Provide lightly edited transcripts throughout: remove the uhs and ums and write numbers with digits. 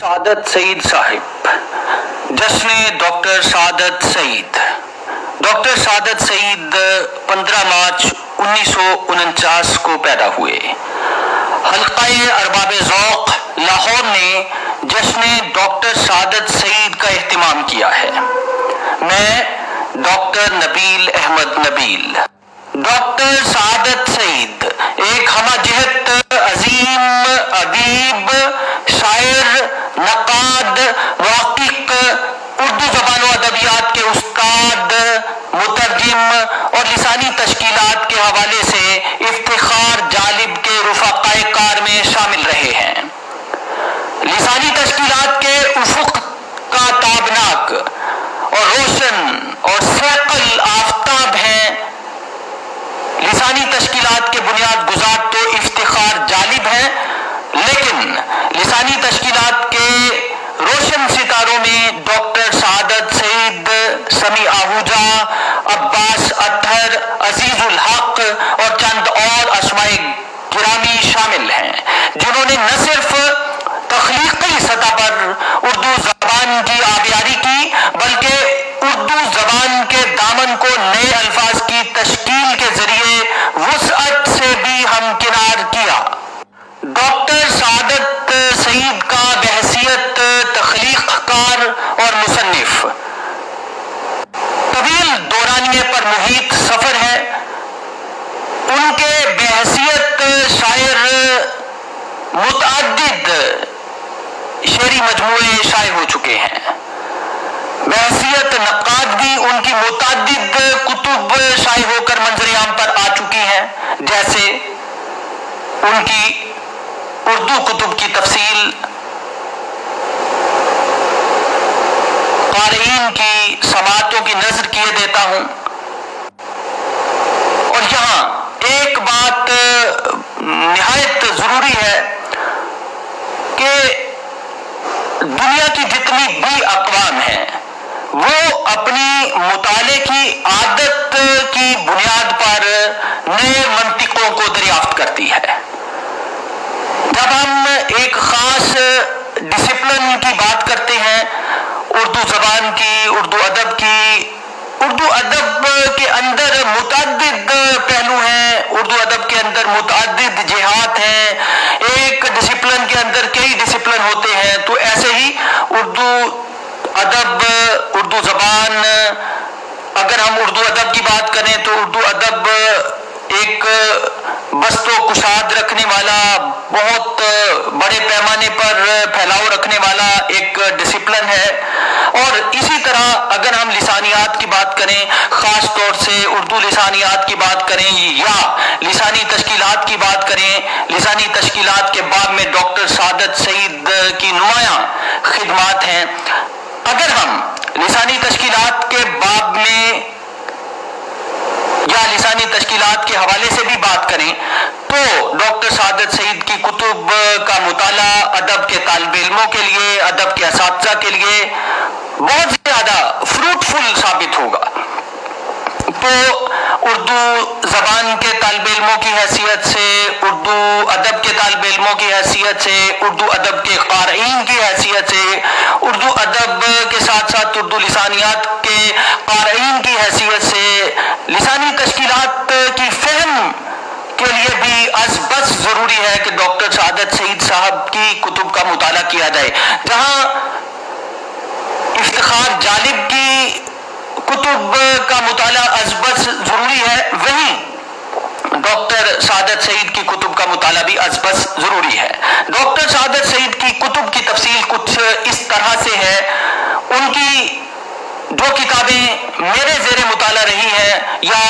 سعادت سعید صاحب، جشن ڈاکٹر سعادت سعید۔ ڈاکٹر سعادت سعید 15 مارچ 1949 کو پیدا ہوئے۔ حلقہ ارباب ذوق لاہور نے جشن ڈاکٹر سعادت سعید کا اہتمام کیا ہے۔ میں ڈاکٹر نبیل احمد نبیل۔ ڈاکٹر سعادت سعید ایک ہمہ جہت عظیم ادیب، شاعر، نقاد، محقق، اردو زبان و ادبیات کے استاد، مترجم اور لسانی تشکیلات کے حوالے سے افتخار جالب کے رفقائے کار میں شامل رہے ہیں۔ لسانی تشکیلات کے افق کا تابناک اور روشن اور سیقل آفتاب ہیں۔ لسانی تشکیلات کے بنیاد گزار تو افتخار جالب ہیں، لیکن لسانی تشکیلات کے روشن ستاروں میں ڈاکٹر سعادت سعید، سمیع آہوجہ، عباس اطہر، عزیز الحق اور چند اور اسماء گرامی شامل ہیں، جنہوں نے نہ صرف تخلیقی سطح پر اردو زبان کی آبیاری کی، بلکہ اردو زبان کے دامن کو نئے الفاظ کی تشکیل کے ذریعے وسعت سے بھی ہمکنار کیا۔ ڈاکٹر سعادت سعید کا بحیثیت تخلیق کار اور مصنف طویل دورانیے پر محیط سفر ہے۔ ان کے بحیثیت شاعر متعدد شعری مجموعے شائع ہو چکے ہیں۔ بحیثیت نقاد بھی ان کی متعدد کتب شائع ہو کر منظر عام پر آ چکی ہیں، جیسے ان کی اردو کتب کی تفصیل، قارئین کی سماعتوں کی نظر کیے دیتا ہوں۔ اور یہاں ایک بات نہایت ضروری ہے کہ دنیا کی جتنی بھی اقوام ہیں وہ اپنی مطالعے کی عادت کی بنیاد پر نئے منطقوں کو دریافت کرتی ہے۔ جب ہم ایک خاص ڈسپلن کی بات کرتے ہیں، اردو زبان کی، اردو ادب کی، اردو ادب کے اندر متعدد پہلو ہیں، اردو ادب کے اندر متعدد جہات ہیں، ایک ڈسپلن کے اندر کئی ڈسپلن ہوتے ہیں، تو ایسے ہی اردو ادب، اردو زبان، اگر ہم اردو ادب کی بات کریں تو اردو ادب ایک بست و کشاد رکھنے والا، بہت بڑے پیمانے پر پھیلاؤ رکھنے والا ایک ڈسپلن ہے۔ اور اسی طرح اگر ہم لسانیات کی بات کریں، خاص طور سے اردو لسانیات کی بات کریں یا لسانی تشکیلات کی بات کریں، لسانی تشکیلات کے باب میں ڈاکٹر سعادت سعید کی نمایاں خدمات ہیں۔ اگر ہم لسانی تشکیلات کے باب میں یا لسانی تشکیلات کے حوالے سے بھی بات کریں تو ڈاکٹر سعادت سعید کی کتب کا مطالعہ ادب کے طالب علموں کے لیے، ادب کے اساتذہ کے لیے بہت زیادہ فروٹفل ثابت ہوگا۔ تو اردو زبان کے طالب علموں کی حیثیت سے، اردو ادب کے طالب علموں کی حیثیت سے، اردو ادب کے قارئین کی حیثیت سے، اردو ادب کے ساتھ ساتھ اردو لسانیات کے قارئین کی حیثیت سے، لسانی تشکیلات کی فہم کے لیے بھی از بس ضروری ہے کہ ڈاکٹر سعادت سعید صاحب کی کتب کا مطالعہ کیا جائے۔ جہاں افتخار جالب کی کتب کا مطالعہ از بس ضروری ہے، وہیں ڈاکٹر سعادت سعید کی کتب کا مطالعہ بھی از بس ضروری ہے۔ ڈاکٹر سعادت سعید کی کتب کی تفصیل کچھ اس طرح سے ہے۔ ان کی جو کتابیں میرے زیر مطالعہ رہی ہیں یا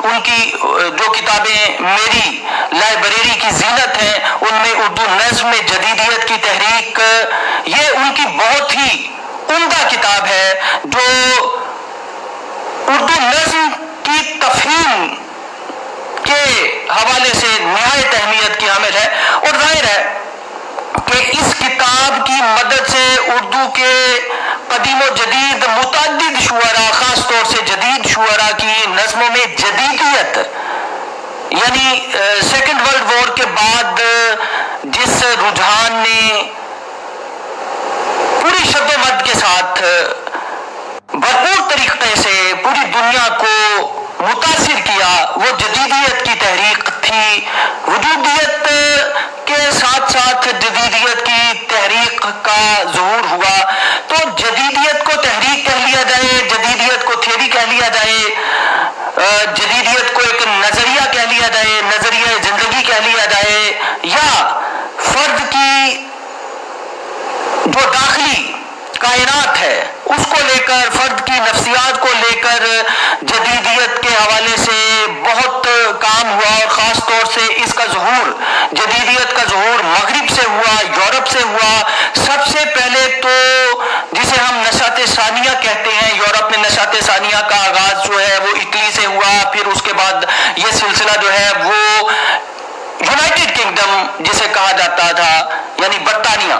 ان کی جو کتابیں میری لائبریری کی زینت ہیں، ان میں اردو نظم میں جدیدیت کی تحریک، یہ ان کی بہت ہی عمدہ کتاب ہے جو اردو نظم کی تفہیم کے حوالے سے نہایت اہمیت کی حامل ہے۔ اور ظاہر ہے کہ اس کتاب کی مدد سے اردو کے قدیم و جدید متعدد شعراء، خاص طور سے جدید شعراء کی نظموں میں جدیدیت، یعنی سیکنڈ ورلڈ وار کے بعد جس رجحان نے ساتھ بھرپور طریقے سے پوری دنیا کو متاثر کیا وہ جدیدیت کی تحریک تھی. وجودیت کے ساتھ ساتھ جدیدیت کی تحریک کا ظہور ہوا. تو جدیدیت کو تحریک کہہ لیا جائے, جدیدیت کو تھیوری کہہ لیا جائے, جدیدیت کو ایک نظریہ کہہ لیا جائے, نظریہ زندگی کہہ لیا جائے, یا فرد کی جو داخلی کائنات ہے اس کو لے کر, فرد کی نفسیات کو لے کر جدیدیت کے حوالے سے بہت کام ہوا. اور خاص طور سے اس کا ظہور, جدیدیت کا ظہور مغرب سے ہوا, یورپ سے ہوا. سب سے پہلے تو جسے ہم نشاط ثانیہ کہتے ہیں, یورپ میں نشاط ثانیہ کا آغاز جو ہے وہ اٹلی سے ہوا. پھر اس کے بعد یہ سلسلہ جو ہے وہ یونائٹڈ کنگڈم جسے کہا جاتا تھا, یعنی برطانیہ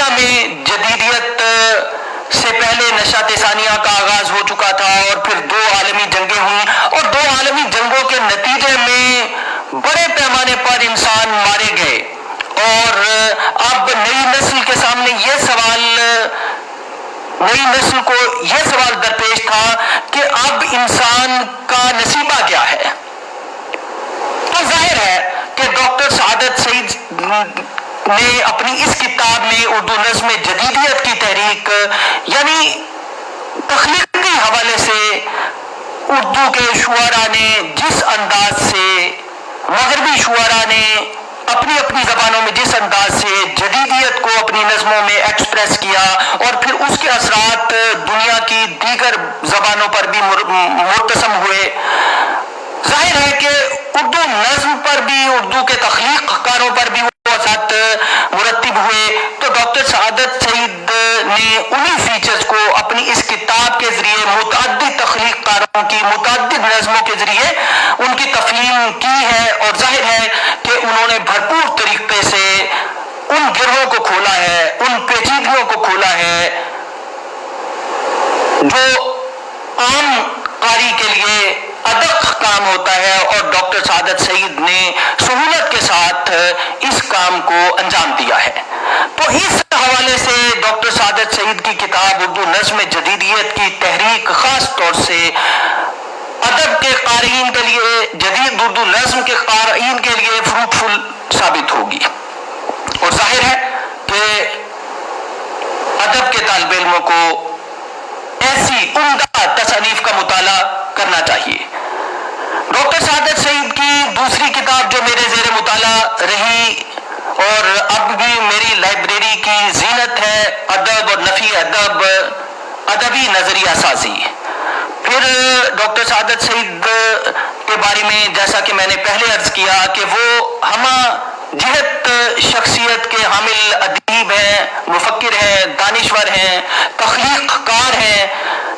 میں جدیدیت سے پہلے نشاط ثانیہ کا آغاز ہو چکا تھا. اور پھر 2 عالمی جنگیں ہوئیں, اور 2 عالمی جنگوں کے نتیجے میں بڑے پیمانے پر انسان مارے گئے. اور اب نئی نسل کے سامنے نئی نسل کو یہ سوال درپیش تھا کہ اب انسان کا نصیبہ کیا ہے. تو ظاہر ہے کہ ڈاکٹر سعادت سعید نے اپنی اس کتاب میں اردو نظم جدیدیت کی تحریک, یعنی تخلیقی حوالے سے اردو کے شعراء نے جس انداز سے, مغربی شعراء نے اپنی اپنی زبانوں میں جس انداز سے جدیدیت کو اپنی نظموں میں ایکسپریس کیا, اور پھر اس کے اثرات دنیا کی دیگر زبانوں پر بھی مرتسم ہوئے. ظاہر ہے کہ اردو نظم پر بھی, اردو کے تخلیق کاروں پر بھی اثرات مرتب ہوئے. تو ڈاکٹر سعادت سعید نے انہی فیچرز کو اپنی اس کتاب کے ذریعے متعدد تخلیق کاروں کی متعدد نظموں کے ذریعے ان کی تفہیم کی ہے. اور ظاہر ہے کہ انہوں نے بھرپور طریقے سے ان گروہوں کو کھولا ہے, ان پیچیدگیوں کو کھولا ہے جو عام قاری کے لیے ادق کام ہوتا ہے. اور ڈاکٹر سعادت سعید نے سہولت کے ساتھ اس کام کو انجام دیا ہے. تو اس حوالے سے ڈاکٹر سعادت سعید کی کتاب اردو نظم جدیدیت کی تحریک خاص طور سے ادب کے قارئین کے لیے, جدید اردو نظم کے قارئین کے لیے فروٹفل ثابت ہوگی. اور ظاہر ہے کہ ادب کے طالب علموں کو ایسی عمدہ تصانیف کا مطالعہ کرنا چاہیے. ڈاکٹر سعادت سعید کی دوسری کتاب جو میرے زیر مطالعہ رہی اور اب بھی میری لائبریری کی زینت ہے, ادب اور نفی ادب, ادبی نظریہ سازی. پھر ڈاکٹر سعادت سعید کے بارے میں جیسا کہ میں نے پہلے عرض کیا کہ وہ ہمہ جہت شخصیت کے حامل ادیب ہیں, مفکر ہیں, دانشور ہیں, تخلیق کار ہیں,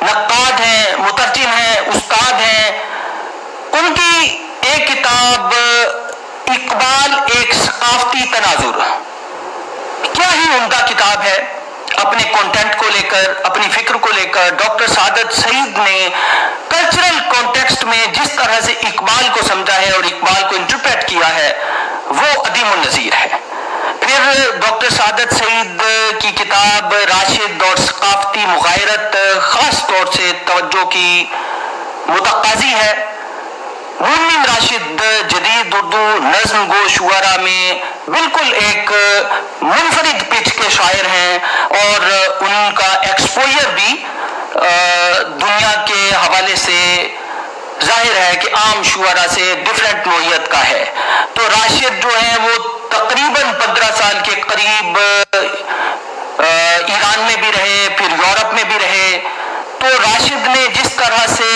نقاد ہیں, مترجم ہیں, استاد ہیں. ان کی ایک کتاب اقبال ایک ثقافتی تناظر, کیا ہی عمدہ کتاب ہے. اپنے کانٹینٹ کو لے کر, اپنی فکر کو لے کر ڈاکٹر سعادت سعید نے کلچرل کانٹیکسٹ میں جس طرح سے اقبال کو سمجھا ہے اور اقبال کو انٹرپریٹ کیا ہے وہ عدیم النظیر ہے. پھر ڈاکٹر سعادت سعید کی کتاب راشد اور ثقافتی مغایرت خاص طور سے توجہ کی متقاضی ہے. مرنم راشد جدید اردو نظم گو شعراء میں بالکل ایک منفرد پچ کے شاعر ہیں, اور ان کا ایکسپوجر بھی دنیا کے حوالے سے ظاہر ہے کہ عام شعراء سے ڈفرینٹ نوعیت کا ہے. تو راشد جو ہیں وہ تقریباً 15 سال کے قریب ایران میں بھی رہے, پھر یورپ میں بھی رہے. تو راشد نے جس طرح سے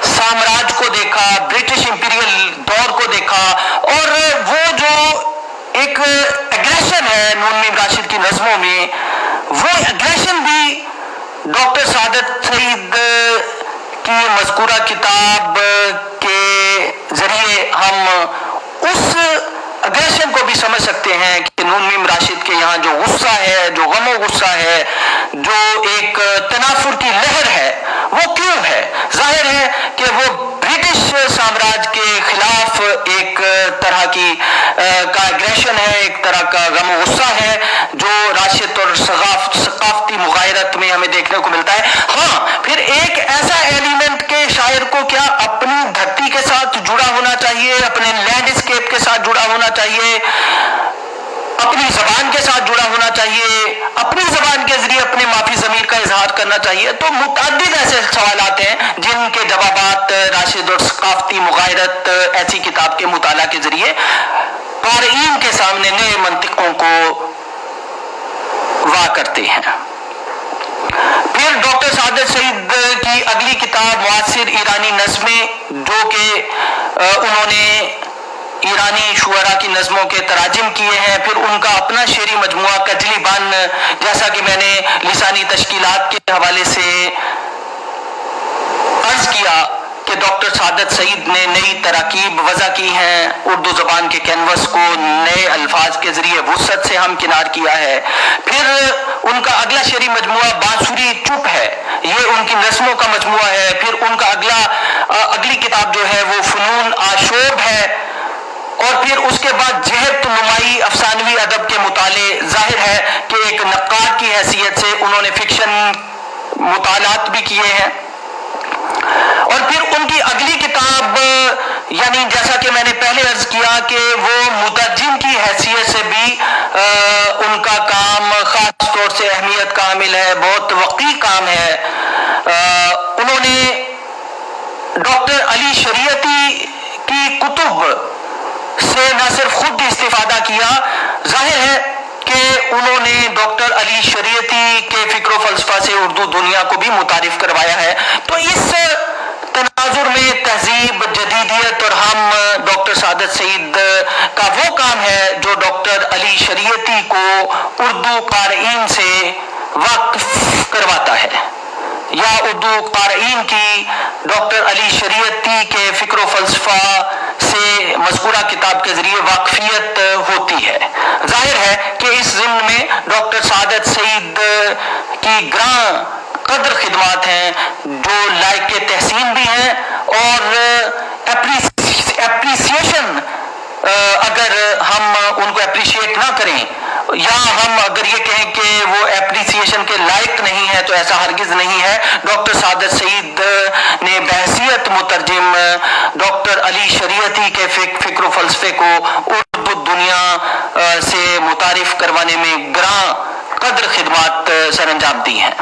سامراج کو دیکھا, برٹش امپیریل دور کو دیکھا, اور وہ جو ایک ایگریشن ہے مرنم راشد کی نظموں میں, وہ ایگریشن بھی ڈاکٹر سعادت سعید کی مذکورہ کتاب کے ذریعے ہم اس اگریشن کو بھی سمجھ سکتے ہیں کہ مرنم راشد کے یہاں جو غصہ ہے, جو غم و غصہ ہے, جو ایک تنافر کی لہر ہے, وہ کیوں ہے. ظاہر ہے کہ وہ برٹش سامراج کے خلاف ایک طرح کی کا اگریشن ہے, ایک طرح کا غم و غصہ ہے جو راشد اور چاہیے، اپنی زبان کے ساتھ جڑا ہونا چاہیے، اپنی زبان کے ذریعے اپنے معافی ضمیر کا اظہار کرنا چاہیے. تو متعدد ایسے سوالات ہیں جن کے جوابات راشد اور ثقافتی مغایرت ایسی کتاب کے مطالعہ کے ذریعے قارئین کے سامنے نئے منطقوں کو واضح کرتے ہیں. پھر ڈاکٹر سعادت سعید کی اگلی کتاب معاصر ایرانی نظمیں، جو کہ انہوں نے ایرانی شعراء کی نظموں کے تراجم کیے ہیں. پھر ان کا اپنا شعری مجموعہ کجلی بان، جیسا کہ میں نے لسانی تشکیلات کے حوالے سے عرض کیا کہ ڈاکٹر سعادت سعید نے نئی تراکیب وضع کی ہیں، اردو زبان کے کینوس کو نئے الفاظ کے ذریعے وسعت سے ہمکنار کیا ہے. پھر ان کا اگلا شعری مجموعہ بانسری چپ ہے، یہ ان کی نظموں کا مجموعہ ہے. پھر ان کا اگلی کتاب جو ہے وہ فنون آشوب ہے. اور پھر اس کے بعد جہت نمائی افسانوی ادب کے مطالعے. ظاہر ہے کہ ایک نقاد کی حیثیت سے انہوں نے فکشن مطالعات بھی کیے ہیں. اور پھر ان کی اگلی کتاب، یعنی جیسا کہ میں نے پہلے عرض کیا کہ وہ مترجم کی حیثیت سے بھی ان کا کام خاص طور سے اہمیت کا حامل ہے، بہت وقی کام ہے. انہوں نے ڈاکٹر علی شریعتی کی کتب سے نہ صرف خود استفادہ کیا، ظاہر ہے کہ انہوں نے ڈاکٹر علی شریعتی کے فکر و فلسفہ سے اردو دنیا کو بھی متعارف کروایا ہے. تو اس تناظر میں تہذیب، جدیدیت اور ہم ڈاکٹر سعادت سعید کا وہ کام ہے جو ڈاکٹر علی شریعتی کو اردو قارئین سے واقف کرواتا ہے، یا اردو قارئین کی ڈاکٹر علی شریعتی کے فکر و فلسفہ سے مذکورہ کتاب کے ذریعے واقفیت ہوتی ہے. ظاہر ہے کہ اس ضمن میں ڈاکٹر سعادت سعید کی گراں قدر خدمات ہیں جو لائق تحسین بھی ہیں، اور اپریسیشن اگر ہم ان کو اپریشیٹ نہ کریں، یا ہم اگر یہ کہیں کہ وہ اپریسیشن کے لائق نہیں ہے، تو ایسا ہرگز نہیں ہے. ڈاکٹر سعادت سعید نے بحیثیت مترجم ڈاکٹر علی شریعتی کے فکر و فلسفے کو اردو دنیا سے متعارف کروانے میں گراں قدر خدمات سر انجام دی ہیں.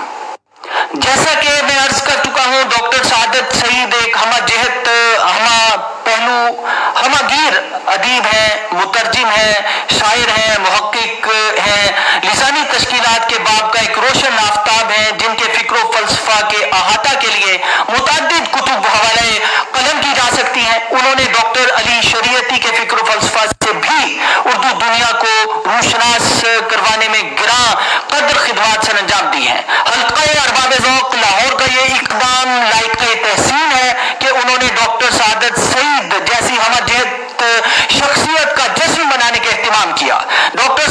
جیسا کہ میں عرض کر چکا ہوں، ڈاکٹر سعادت سعید ایک ہمہ جہت، ہمہ پہلو، ہمہ گیر ادیب ہیں، مترجم ہیں، شاعر ہیں، محقق ہیں، لسانی تشکیلات کے باب کا ایک روشن آفتاب ہیں، جن کے فکر و فلسفہ کے احاطہ کے لیے متعدد کتب حوالے قلم کی جا سکتی ہیں. انہوں نے ڈاکٹر علی شریعتی کے فکر و فلسفہ سے بھی اردو دنیا کو روشناس کروانے میں گراں قدر خدمات سر انجام دی ہیں. حلقہ ارباب ذوق لاہور کا یہ اقدام لائق تحسین ہے کہ انہوں نے ڈاکٹر سعادت سعید جیسی ہمہ جہت شخصیت کا جشن منانے کا اہتمام کیا. ڈاکٹر